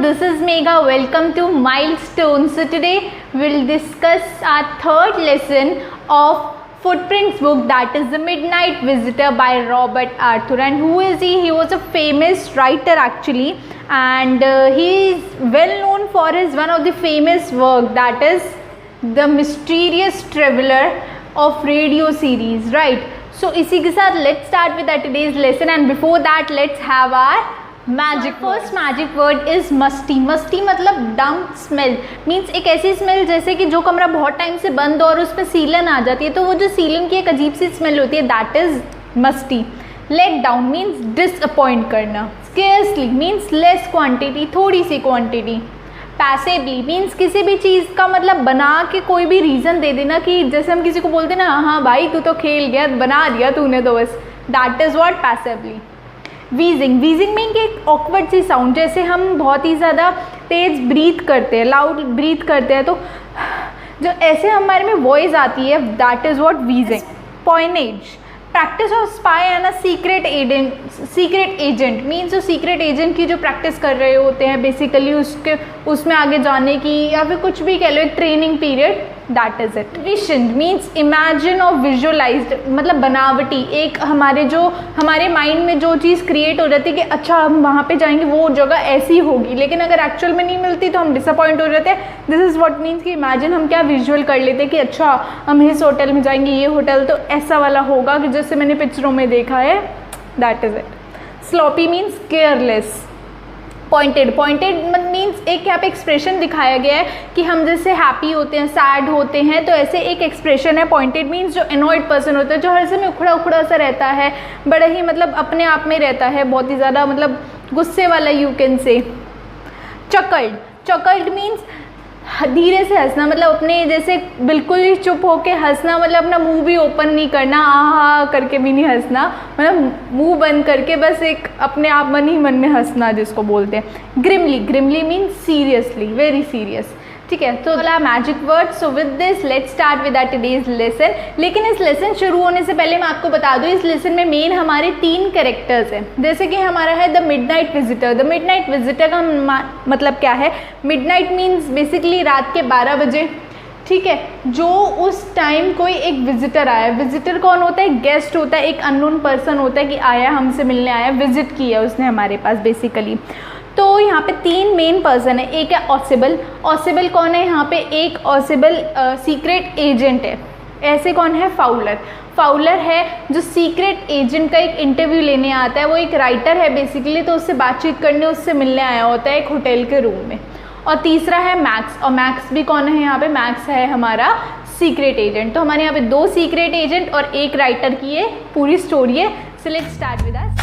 this is Megha. Welcome to Milestone. So today we'll discuss our third lesson of Footprints book, that is The Midnight Visitor by Robert Arthur. And who is he? He was a famous writer actually, and he is well known for his one of the famous work, that is The Mysterious Traveler of Radio series, right? So इसी के साथ let's start with our today's lesson, and before that let's have our magic first magic word is musty. Musty मतलब dump smell, means एक ऐसी smell जैसे कि जो कमरा बहुत टाइम से बंद और उस पर सीलन आ जाती है, तो वो जो सीलन की एक अजीब सी स्मेल होती है, that is musty. Let down means disappoint करना. स्केर्सली मीन्स लेस क्वांटिटी, थोड़ी सी क्वांटिटी. पैसिवली मीन्स किसी भी चीज़ का मतलब बना के कोई भी रीज़न दे देना, कि जैसे हम किसी को बोलते ना, हाँ भाई तू तो खेल गया, बना दिया तूने तो बस, that is what passively. Wheezing. Wheezing mean कि एक ऑकवर्ड सी साउंड, जैसे हम बहुत ही ज़्यादा तेज़ ब्रीथ करते हैं, लाउड ब्रीथ करते हैं, तो जो ऐसे हमारे में वॉइस आती है, that is what wheezing. Espionage. Practice of spy and a secret agent means जो सीक्रेट एजेंट की जो प्रैक्टिस कर रहे होते हैं बेसिकली उसमें आगे जाने की, या फिर कुछ भी कह लो, एक training period, that is it. Vision means imagine और विजुअलाइज्ड, मतलब बनावटी, एक हमारे माइंड में जो चीज़ क्रिएट हो जाती है कि अच्छा हम वहाँ पे जाएंगे, वो जगह ऐसी होगी, लेकिन अगर एक्चुअल में नहीं मिलती तो हम डिसअपॉइंट हो जाते हैं. दिस इज़ व्हाट मीन्स कि इमेजिन हम क्या विजुअल कर लेते हैं कि अच्छा हम इस होटल में जाएंगे, ये होटल तो ऐसा वाला होगा कि जैसे मैंने पिक्चरों में देखा है, that is it. Sloppy means careless. Pointed means एक यहाँ पे एक्सप्रेशन दिखाया गया है कि हम जैसे हैप्पी होते हैं, सैड होते हैं, तो ऐसे एक एक्सप्रेशन है. पॉइंटेड मीन्स जो एनॉयड पर्सन होता है, जो हर समय उखड़ा सा रहता है, बड़ा ही मतलब अपने आप में रहता है, बहुत ही ज़्यादा मतलब गुस्से वाला, यू कैन से. चकल्ड मीन्स धीरे से हंसना, मतलब अपने जैसे बिल्कुल ही चुप होके हंसना, मतलब अपना मुंह भी ओपन नहीं करना, आहा करके भी नहीं हंसना, मतलब मुंह बंद करके बस एक अपने आप मन ही मन में हंसना, जिसको बोलते हैं. Grimly means seriously, very serious. ठीक है, तो अगला magic word. So with this let's start with our today's lesson. लेकिन इस लेसन शुरू होने से पहले मैं आपको बता दूं, इस लेसन में मेन हमारे 3 कैरेक्टर्स हैं. जैसे कि हमारा है the midnight visitor. The midnight visitor का मतलब क्या है? मिडनाइट मीन्स बेसिकली रात के 12 बजे. ठीक है, जो उस टाइम कोई एक विजिटर आया. विजिटर कौन होता है? गेस्ट होता है, एक अननोन पर्सन होता है कि आया, हमसे मिलने आया, विजिट किया उसने हमारे पास बेसिकली. तो यहाँ पे 3 मेन पर्सन है. एक है ऑसिबल. ऑसिबल कौन है यहाँ पे? एक ऑसिबल सीक्रेट एजेंट है. ऐसे कौन है? फाउलर. फाउलर है जो सीक्रेट एजेंट का एक इंटरव्यू लेने आता है. वो एक राइटर है बेसिकली, तो उससे बातचीत करने, उससे मिलने आया होता है एक होटल के रूम में. और तीसरा है मैक्स. और मैक्स भी कौन है यहाँ पे? मैक्स है हमारा सीक्रेट एजेंट. तो हमारे यहाँ पे 2 सीक्रेट एजेंट और एक राइटर की ये पूरी स्टोरी है. So let's start with us.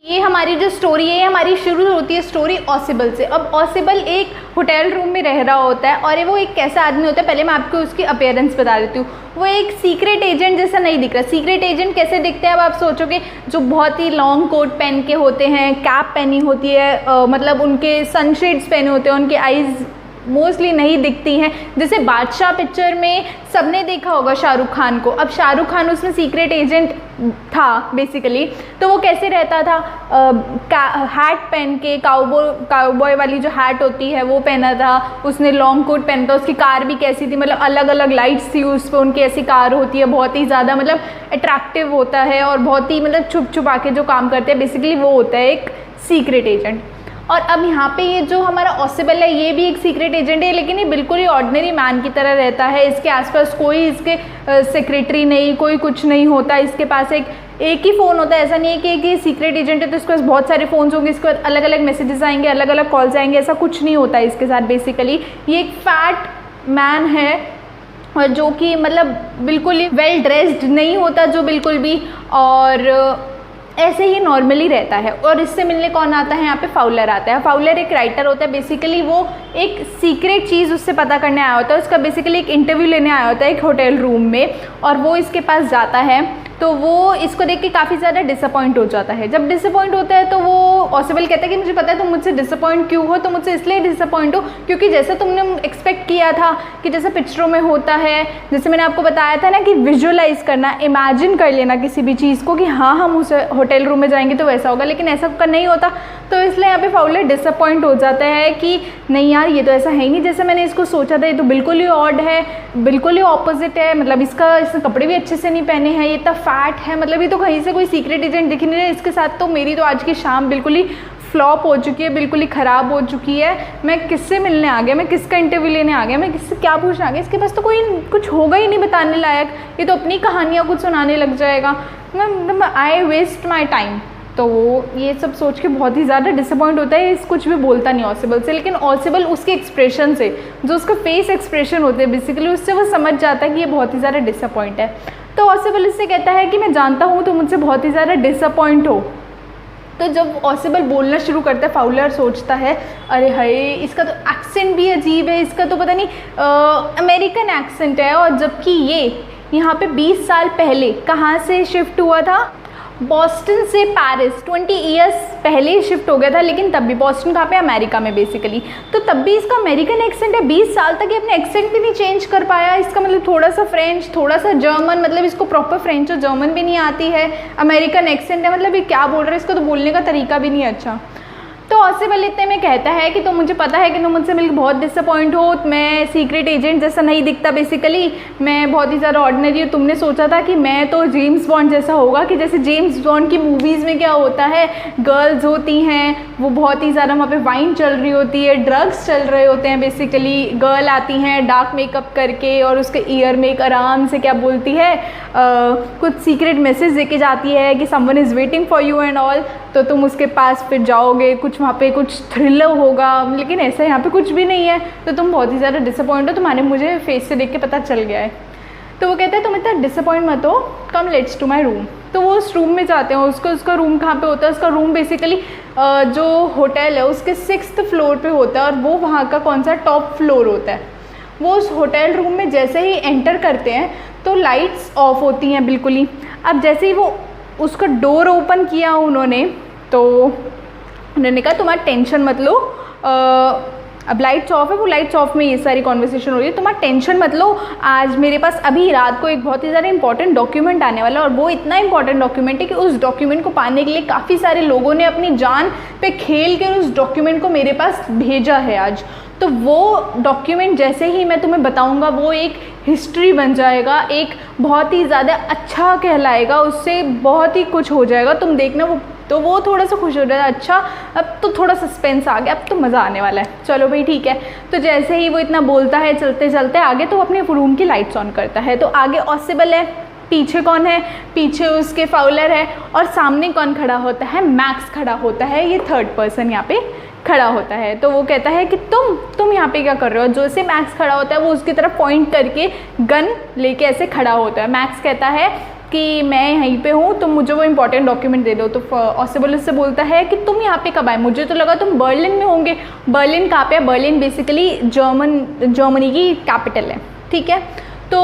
ये हमारी जो स्टोरी है, हमारी शुरू होती है स्टोरी ऑसिबल से. अब ऑसिबल एक होटल रूम में रह रहा होता है, और वो एक कैसा आदमी होता है, पहले मैं आपको उसकी अपीयरेंस बता देती हूँ. वो एक सीक्रेट एजेंट जैसा नहीं दिख रहा. सीक्रेट एजेंट कैसे दिखते हैं? अब आप सोचोगे, जो बहुत ही लॉन्ग कोट पहन के होते हैं, कैप पहनी होती है, मतलब उनके सनशेड्स पहने होते हैं, उनके आईज़ मोस्टली नहीं दिखती हैं. जैसे बादशाह पिक्चर में सबने देखा होगा शाहरुख खान को. अब शाहरुख खान उसमें सीक्रेट एजेंट था बेसिकली, तो वो कैसे रहता था? हैट पहन के, काउबॉय वाली जो हैट होती है वो पहना था उसने, लॉन्ग कोट पहना था. उसकी कार भी कैसी थी, मतलब अलग अलग लाइट्स थी उस पर, उनकी ऐसी कार होती है, बहुत ही ज़्यादा मतलब अट्रैक्टिव होता है, और बहुत ही मतलब छुप आके जो काम करते हैं बेसिकली, वो होता है एक सीक्रेट एजेंट. और अब यहाँ पे ये जो हमारा ऑसिबल है, ये भी एक सीक्रेट एजेंट है, लेकिन ये बिल्कुल ही ऑर्डिनरी मैन की तरह रहता है. इसके आसपास कोई इसके सेक्रेटरी नहीं, कोई कुछ नहीं होता. इसके पास एक ही फ़ोन होता है. ऐसा नहीं है कि एक ही सीक्रेट एजेंट है तो इसके पास बहुत सारे फ़ोन्स होंगे, इसके बाद अलग अलग मैसेजेस आएंगे, अलग अलग कॉल्स आएंगे, ऐसा कुछ नहीं होता है इसके साथ. बेसिकली ये एक फैट मैन है, और जो कि मतलब बिल्कुल ही वेल ड्रेस्ड नहीं होता, जो बिल्कुल भी, और ऐसे ही नॉर्मली रहता है. और इससे मिलने कौन आता है? यहाँ पे फाउलर आता है. फाउलर एक राइटर होता है बेसिकली, वो एक सीक्रेट चीज़ उससे पता करने आया होता है. उसका बेसिकली एक इंटरव्यू लेने आया होता है एक होटल रूम में, और वो इसके पास जाता है. तो वो इसको देख के काफ़ी ज़्यादा डिसअपॉइंट हो जाता है। जब डिसअपॉइंट होता है तो वो ऑसिबल कहता है कि मुझे पता है तुम मुझसे डिसअपॉइंट क्यों हो, तो मुझसे इसलिए डिसअपॉइंट हो क्योंकि जैसा तुमने एक्सपेक्ट किया था कि जैसे पिक्चरों में होता है, जैसे मैंने आपको बताया था ना कि विजुअलाइज करना, इमेजिन कर लेना किसी भी चीज़ को कि हाँ हम उस होटल रूम में जाएंगे तो वैसा होगा, लेकिन ऐसा नहीं होता। तो इसलिए यहाँ पे फाउलर डिसअपॉइंट हो जाता है कि नहीं यार ये तो ऐसा है ही नहीं जैसे मैंने इसको सोचा था, ये तो बिल्कुल ही ऑड है, बिल्कुल ही ऑपोजिट है, मतलब इसने कपड़े भी अच्छे से नहीं पहने हैं, ये इतना फैट है, मतलब ये तो कहीं से कोई सीक्रेट एजेंट दिख नहीं रहा है, इसके साथ तो मेरी तो आज की शाम बिल्कुल ही फ्लॉप हो चुकी है, बिल्कुल ही ख़राब हो चुकी है। मैं किससे मिलने आ गया, मैं किसका इंटरव्यू लेने आ गया, मैं किससे क्या पूछने आ गया, इसके पास तो कोई कुछ होगा ही नहीं बताने लायक, ये तो अपनी कहानियाँ कुछ सुनाने लग जाएगा, आई वेस्ट माई टाइम। तो वो ये सब सोच के बहुत ही ज़्यादा डिसअपॉइंट होता है, इस कुछ भी बोलता नहीं ऑसिबल से, लेकिन ऑसिबल उसके एक्सप्रेशन से, जो उसका फेस एक्सप्रेशन होते हैं बेसिकली, उससे वो समझ जाता है कि ये बहुत ही ज़्यादा डिसअपॉइंट है। तो ऑसिबल इससे कहता है कि मैं जानता हूँ तुम मुझसे बहुत ही ज़्यादा डिसअपॉइंट हो। तो जब ऑसिबल बोलना शुरू करता है, फाउलर सोचता है अरे हाय इसका तो एक्सेंट भी अजीब है, इसका तो पता नहीं अमेरिकन एक्सेंट है, और जबकि ये यहाँ पे 20 साल पहले कहाँ से शिफ्ट हुआ था, बॉस्टन से पेरिस 20 ईयर्स पहले ही शिफ्ट हो गया था, लेकिन तब भी बॉस्टन कहाँ पे, अमेरिका में बेसिकली, तो तब भी इसका अमेरिकन एक्सेंट है, 20 साल तक ये अपने एक्सेंट भी नहीं चेंज कर पाया। इसका मतलब थोड़ा सा फ्रेंच, थोड़ा सा जर्मन, मतलब इसको प्रॉपर फ्रेंच और जर्मन भी नहीं आती है, अमेरिकन एक्सेंट है, मतलब ये क्या बोल रहा है, इसको तो बोलने का तरीका भी नहीं अच्छा। तो ऑसिबल इतने में कहता है कि तो मुझे पता है कि तुम मुझसे मिलकर बहुत डिसअपॉइंट हो, मैं सीक्रेट एजेंट जैसा नहीं दिखता बेसिकली, मैं बहुत ही ज़्यादा ऑर्डिनरी हूँ, तुमने सोचा था कि मैं तो जेम्स बॉन्ड जैसा होगा, कि जैसे जेम्स बॉन्ड की मूवीज़ में क्या होता है, गर्ल्स होती हैं वो बहुत ही ज़्यादा वहाँ पे वाइन चल रही होती है, ड्रग्स चल रहे होते हैं बेसिकली, गर्ल आती हैं डार्क मेकअप करके और उसके ईयर में एक आराम से क्या बोलती है, कुछ सीक्रेट मैसेज देके जाती है कि someone is waiting for you and all, तो तुम उसके पास फिर जाओगे, कुछ वहाँ पे कुछ थ्रिलर होगा, लेकिन ऐसा यहाँ पे कुछ भी नहीं है, तो तुम बहुत ही ज़्यादा डिसअपॉइंट हो, तुम्हारे मुझे फेस से देख के पता चल गया है। तो वो कहते हैं तुम इतना डिसअपॉइंट मत हो, come let's to my room. तो वो उस रूम में जाते हैं, उसका रूम कहाँ पे होता है, उसका रूम बेसिकली जो होटल है उसके 6th फ्लोर पे होता है, और वो वहाँ का कौन सा टॉप फ्लोर होता है। वो उस होटल रूम में जैसे ही एंटर करते हैं तो लाइट्स ऑफ होती हैं बिल्कुल ही। अब जैसे ही वो उसका डोर ओपन किया उन्होंने, तो उन्होंने कहा तुम्हारा टेंशन मत लो, अब लाइट्स ऑफ है, वो लाइट्स ऑफ में ये सारी कॉन्वर्सेशन हो रही है, तुम्हारा टेंशन मत लो, आज मेरे पास अभी रात को एक बहुत ही ज़्यादा इंपॉर्टेंट डॉक्यूमेंट आने वाला है, और वो इतना इंपॉर्टेंट डॉक्यूमेंट है कि उस डॉक्यूमेंट को पाने के लिए काफ़ी सारे लोगों ने अपनी जान पे खेल कर उस डॉक्यूमेंट को मेरे पास भेजा है आज। तो वो डॉक्यूमेंट जैसे ही मैं तुम्हें बताऊंगा वो एक हिस्ट्री बन जाएगा, एक बहुत ही ज़्यादा अच्छा कहलाएगा, उससे बहुत ही कुछ हो जाएगा, तुम देखना। वो थोड़ा सा खुश हो रहा है, अच्छा अब तो थोड़ा सस्पेंस आ गया, अब तो मज़ा आने वाला है, चलो भाई ठीक है। तो जैसे ही वो इतना बोलता है चलते चलते आगे, तो वो अपने रूम की लाइट्स ऑन करता है। तो आगे ऑसिबल है, पीछे कौन है, पीछे उसके फाउलर है, और सामने कौन खड़ा होता है, मैक्स खड़ा होता है, ये थर्ड पर्सन यहाँ पे खड़ा होता है। तो वो कहता है कि तुम यहाँ पे क्या कर रहे हो। जो से मैक्स खड़ा होता है वो उसकी तरफ पॉइंट करके गन लेके ऐसे खड़ा होता है। मैक्स कहता है कि मैं यहीं पे हूँ, तुम मुझे वो इंपॉर्टेंट डॉक्यूमेंट दे दो। तो ऑसिबल उससे बोलता है कि तुम यहाँ पे कब आए, मुझे तो लगा तुम बर्लिन में होंगे। बर्लिन कहाँ पे है, बर्लिन बेसिकली जर्मनी की कैपिटल है, ठीक है। तो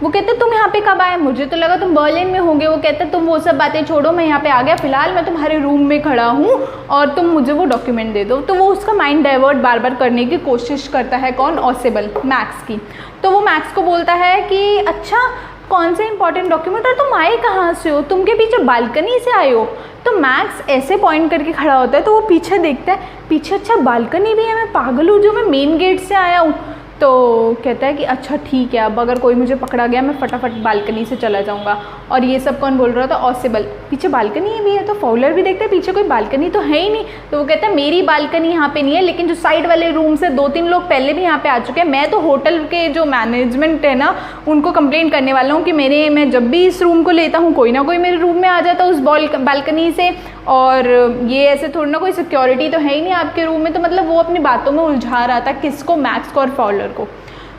वो कहते तुम यहाँ पे कब आए, मुझे तो लगा तुम बर्लिन में होंगे। वो कहते तुम वो सब बातें छोड़ो, मैं यहाँ पे आ गया, फिलहाल मैं तुम्हारे रूम में खड़ा हूँ और तुम मुझे वो डॉक्यूमेंट दे दो। तो वो उसका माइंड डाइवर्ट बार बार करने की कोशिश करता है, कौन, ऑसिबल, मैक्स की। तो वो मैक्स को बोलता है कि अच्छा कौन से इंपॉर्टेंट डॉक्यूमेंट, और तुम आए कहाँ से हो, तुम के पीछे बालकनी से आए हो। तो मैक्स ऐसे पॉइंट करके खड़ा होता है, तो वो पीछे देखता है, पीछे अच्छा बालकनी भी है, मैं पागल हूँ जो मैं मेन गेट से आया हूँ। तो कहता है कि अच्छा ठीक है, अब अगर कोई मुझे पकड़ा गया मैं फटाफट बालकनी से चला जाऊँगा। और ये सब कौन बोल रहा था, ऑसिबल। पीछे बालकनी भी है, तो फाउलर भी देखता है पीछे कोई बालकनी तो है ही नहीं। तो वो कहता है मेरी बालकनी यहाँ पे नहीं है, लेकिन जो साइड वाले रूम से 2-3 लोग पहले भी यहाँ पे आ चुके हैं। मैं तो होटल के जो मैनेजमेंट है ना उनको कंप्लेंट करने वाला हूँ कि मैं जब भी इस रूम को लेता हूँ कोई ना कोई मेरे रूम में आ जाता है उस बालकनी से, और ये ऐसे थोड़ी ना कोई सिक्योरिटी तो है ही नहीं आपके रूम में। तो मतलब वो अपनी बातों में उलझा रहा था, किसको, मैक्स को और फाउलर को।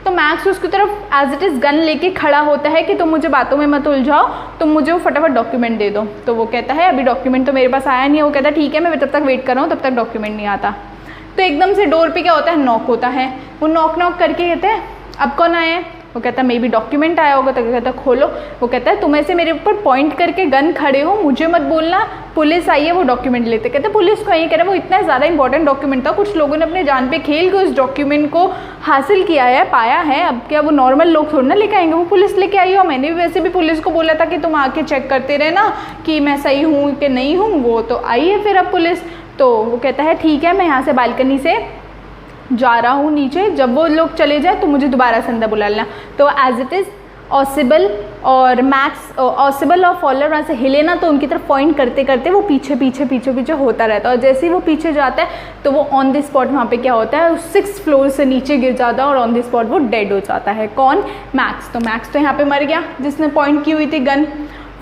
तो मैक्स उसकी तरफ एज इट इज़ गन लेके खड़ा होता है कि तुम मुझे बातों में मत उलझाओ, तुम मुझे वो फटाफट डॉक्यूमेंट दे दो। तो वो कहता है अभी डॉक्यूमेंट तो मेरे पास आया नहीं है। वो कहता है ठीक है, मैं तब तक वेट कर रहा हूँ, तब तक डॉक्यूमेंट नहीं आता। तो एकदम से डोर पे क्या होता है, नॉक होता है। वो नॉक करके कहते हैं अब कौन आए हैं। वो कहता है मे बी डॉक्यूमेंट आया होगा, तो कहता है खोलो। वो कहता है तुम ऐसे मेरे ऊपर पॉइंट करके गन खड़े हो, मुझे मत बोलना, पुलिस आई है वो डॉक्यूमेंट लेते। कहते हैं पुलिस को, ये कह रहा है वो इतना ज़्यादा इंपॉर्टेंट डॉक्यूमेंट था, कुछ लोगों ने अपने जान पे खेल के उस डॉक्यूमेंट को हासिल किया है, पाया है, अब क्या वो नॉर्मल लोग थोड़ा ना लेके आएंगे, वो पुलिस लेके आई हो। मैंने भी वैसे भी पुलिस को बोला था कि तुम आके चेक करते रहना कि मैं सही हूँ कि नहीं हूँ, वो तो आई है फिर अब पुलिस। तो वो कहता है ठीक है मैं यहाँ से बालकनी से जा रहा हूँ नीचे, जब वो लोग चले जाए तो मुझे दोबारा से अंदर बुला लेना। तो एज इट इज़ ऑसिबल और मैक्स, ऑसिबल और फॉलोअर वहाँ से हिले ना, तो उनकी तरफ पॉइंट करते करते वो पीछे पीछे पीछे पीछे होता रहता है, और जैसे ही वो पीछे जाता है तो वो ऑन द स्पॉट वहाँ पे क्या होता है 6th फ्लोर से नीचे गिर जाता है और ऑन द स्पॉट वो डेड हो जाता है। कौन? मैक्स। तो मैक्स तो यहाँ पे मर गया जिसने पॉइंट की हुई थी गन।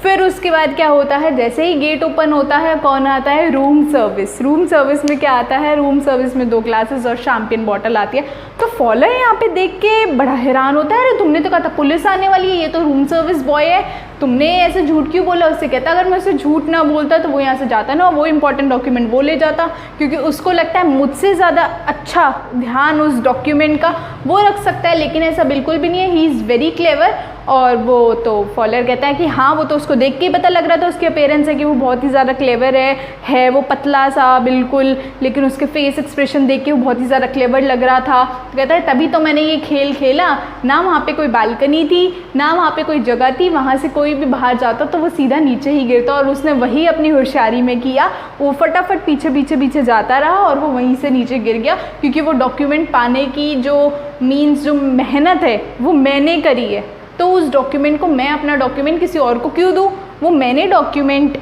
फिर उसके बाद क्या होता है, जैसे ही गेट ओपन होता है कौन आता है? Room service. रूम सर्विस में क्या आता है? रूम सर्विस में 2 ग्लासेस और शैम्पेन बॉटल आती है। तो फॉलोअर यहाँ पे देख के बड़ा हैरान होता है, अरे तुमने तो कहा था पुलिस आने वाली है, ये तो रूम सर्विस बॉय है, तुमने ऐसे झूठ क्यों बोला? उससे कहता अगर मैं उसे झूठ ना बोलता तो वो यहाँ से जाता ना, वो इंपॉर्टेंट डॉक्यूमेंट वो ले जाता, क्योंकि उसको लगता है मुझसे ज़्यादा अच्छा ध्यान उस डॉक्यूमेंट का वो रख सकता है, लेकिन ऐसा बिल्कुल भी नहीं है, ही इज़ वेरी क्लेवर। और वो तो फॉलोअर कहता है कि हाँ वो तो उसको देख के ही पता लग रहा था उसके अपीयरेंस है कि वो बहुत ही ज़्यादा क्लेवर है वो पतला सा बिल्कुल, लेकिन उसके फेस एक्सप्रेशन देख के वो बहुत ही ज़्यादा क्लेवर लग रहा था। तो कहता है तभी तो मैंने ये खेल खेला ना, वहाँ पे कोई बालकनी थी ना वहाँ पे कोई जगह थी, वहाँ से कोई भी बाहर जाता तो वो सीधा नीचे ही गिरता, और उसने वही अपनी होशियारी में किया, वो फटाफट पीछे पीछे पीछे जाता रहा और वो वहीं से नीचे गिर गया, क्योंकि वो डॉक्यूमेंट पाने की जो मेहनत है वो मैंने करी है, तो उस डॉक्यूमेंट को मैं अपना डॉक्यूमेंट किसी और को क्यों दूँ? वो मैंने डॉक्यूमेंट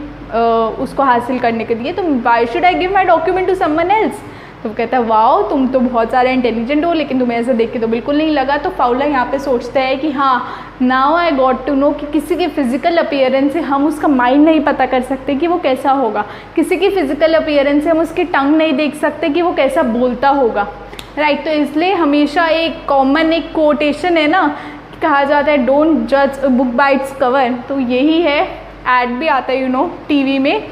उसको हासिल करने के दिए, तो why should I give my document to someone else? तो वो कहता है वाओ तुम तो बहुत सारे इंटेलिजेंट हो, लेकिन तुम्हें ऐसा देख के तो बिल्कुल नहीं लगा। तो फाउलर यहाँ पे सोचता है कि हाँ now I got to know कि किसी के फिजिकल अपीयरेंस से हम उसका माइंड नहीं पता कर सकते कि वो कैसा होगा, किसी की फिजिकल अपीयरेंस से हम उसकी टंग नहीं देख सकते कि वो कैसा बोलता होगा, राइट। तो इसलिए हमेशा एक कॉमन एक कोटेशन है ना, कहा जाता है डोंट जज a book by its cover, तो यही है, ऐड भी आता है टीवी में।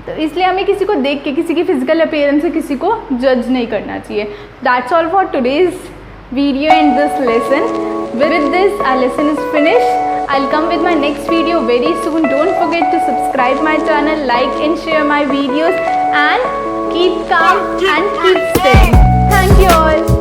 तो इसलिए हमें किसी को देख के किसी की फिजिकल अपीयरेंस से किसी को जज नहीं करना चाहिए। That's all for today's video and this lesson. With this our lesson is finished. I'll come with my next video very soon. Don't forget to subscribe my channel, like and share my videos, and keep calm and keep studying. Thank you all.